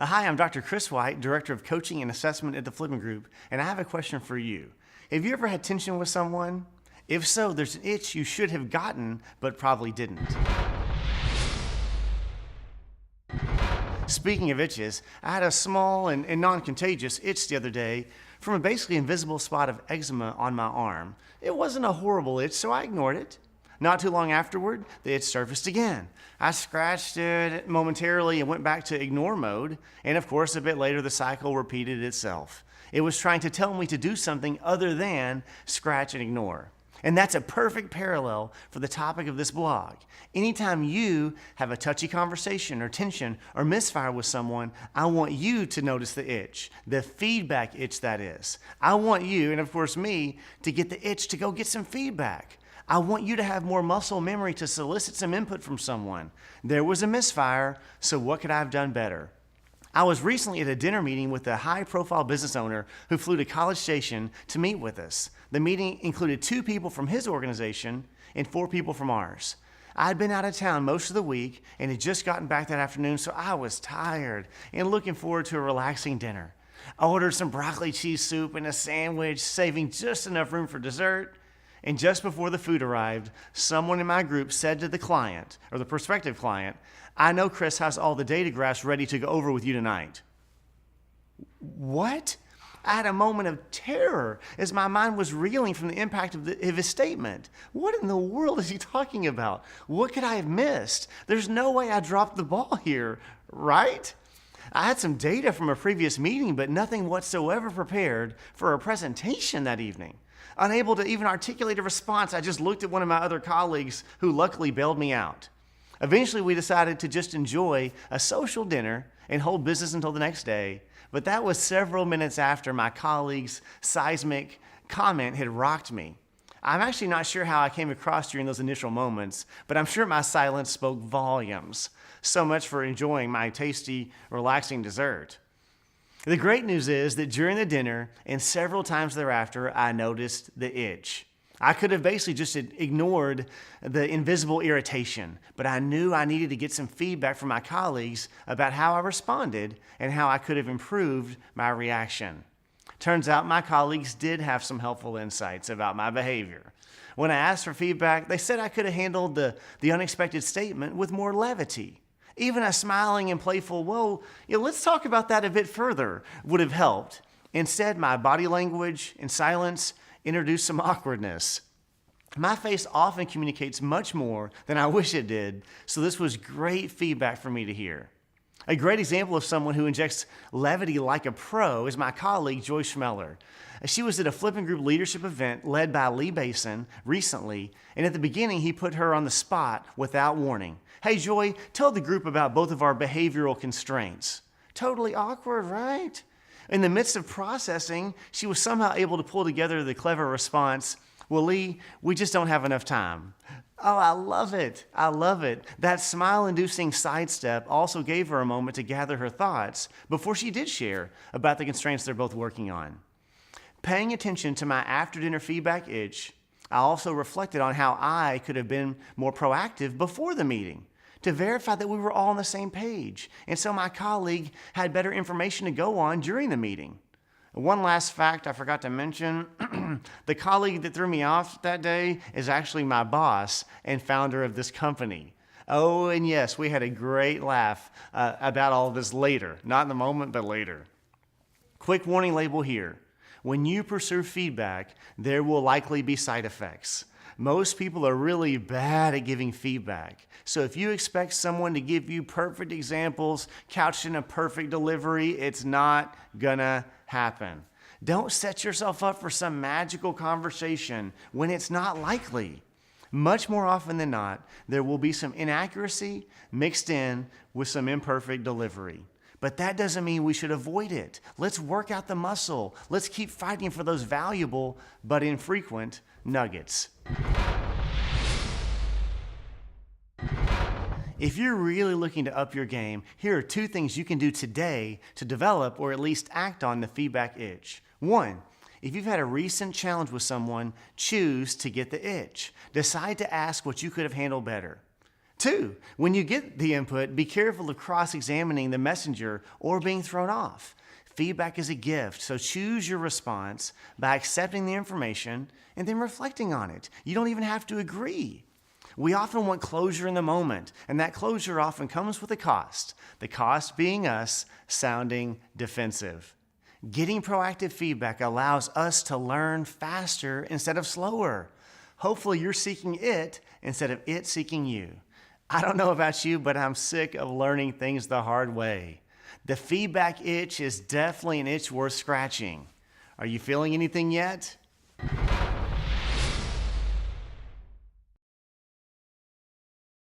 Hi, I'm Dr. Chris White, Director of Coaching and Assessment at the Flipping Group, and I have a question for you. Have you ever had tension with someone? If so, there's an itch you should have gotten, but probably didn't. Speaking of itches, I had a small and non-contagious itch the other day from a basically invisible spot of eczema on my arm. It wasn't a horrible itch, so I ignored it. Not too long afterward, the itch surfaced again. I scratched it momentarily and went back to ignore mode, and of course, a bit later, the cycle repeated itself. It was trying to tell me to do something other than scratch and ignore. And that's a perfect parallel for the topic of this blog. Anytime you have a touchy conversation or tension or misfire with someone, I want you to notice the itch, the feedback itch that is. I want you, and of course me, to get the itch to go get some feedback. I want you to have more muscle memory to solicit some input from someone. There was a misfire, so what could I have done better? I was recently at a dinner meeting with a high-profile business owner who flew to College Station to meet with us. The meeting included 2 people from his organization and 4 people from ours. I had been out of town most of the week and had just gotten back that afternoon, so I was tired and looking forward to a relaxing dinner. I ordered some broccoli cheese soup and a sandwich, saving just enough room for dessert. And just before the food arrived, someone in my group said to the client, or the prospective client, "I know Chris has all the data graphs ready to go over with you tonight." What? I had a moment of terror as my mind was reeling from the impact of his statement. What in the world is he talking about? What could I have missed? There's no way I dropped the ball here, right? I had some data from a previous meeting, but nothing whatsoever prepared for a presentation that evening. Unable to even articulate a response, I just looked at one of my other colleagues who luckily bailed me out. Eventually, we decided to just enjoy a social dinner and hold business until the next day, but that was several minutes after my colleague's seismic comment had rocked me. I'm actually not sure how I came across during those initial moments, but I'm sure my silence spoke volumes. So much for enjoying my tasty, relaxing dessert. The great news is that during the dinner and several times thereafter, I noticed the itch. I could have basically just ignored the invisible irritation, but I knew I needed to get some feedback from my colleagues about how I responded and how I could have improved my reaction. Turns out my colleagues did have some helpful insights about my behavior. When I asked for feedback, they said I could have handled the unexpected statement with more levity. Even a smiling and playful, "Well, let's talk about that a bit further," would have helped. Instead, my body language and silence introduced some awkwardness. My face often communicates much more than I wish it did, so this was great feedback for me to hear. A great example of someone who injects levity like a pro is my colleague, Joy Schmeller. She was at a Flipping Group leadership event led by Lee Basin recently, and at the beginning, he put her on the spot without warning. "Hey, Joy, tell the group about both of our behavioral constraints." Totally awkward, right? In the midst of processing, she was somehow able to pull together the clever response, "Well, Lee, we just don't have enough time." Oh, I love it. I love it. That smile-inducing sidestep also gave her a moment to gather her thoughts before she did share about the constraints they're both working on. Paying attention to my after-dinner feedback itch, I also reflected on how I could have been more proactive before the meeting to verify that we were all on the same page, and so my colleague had better information to go on during the meeting. One last fact I forgot to mention, the colleague that threw me off that day is actually my boss and founder of this company. Oh, and yes, we had a great laugh about all of this later. Not in the moment, but later. Quick warning label here. When you pursue feedback, there will likely be side effects. Most people are really bad at giving feedback. So if you expect someone to give you perfect examples couched in a perfect delivery, it's not gonna happen. Don't set yourself up for some magical conversation when it's not likely. Much more often than not, there will be some inaccuracy mixed in with some imperfect delivery. But that doesn't mean we should avoid it. Let's work out the muscle. Let's keep fighting for those valuable but infrequent nuggets. If you're really looking to up your game, here are 2 things you can do today to develop or at least act on the feedback itch. 1, if you've had a recent challenge with someone, choose to get the itch. Decide to ask what you could have handled better. Two, when you get the input, be careful of cross-examining the messenger or being thrown off. Feedback is a gift, so choose your response by accepting the information and then reflecting on it. You don't even have to agree. We often want closure in the moment, and that closure often comes with a cost. The cost being us sounding defensive. Getting proactive feedback allows us to learn faster instead of slower. Hopefully you're seeking it instead of it seeking you. I don't know about you, but I'm sick of learning things the hard way. The feedback itch is definitely an itch worth scratching. Are you feeling anything yet?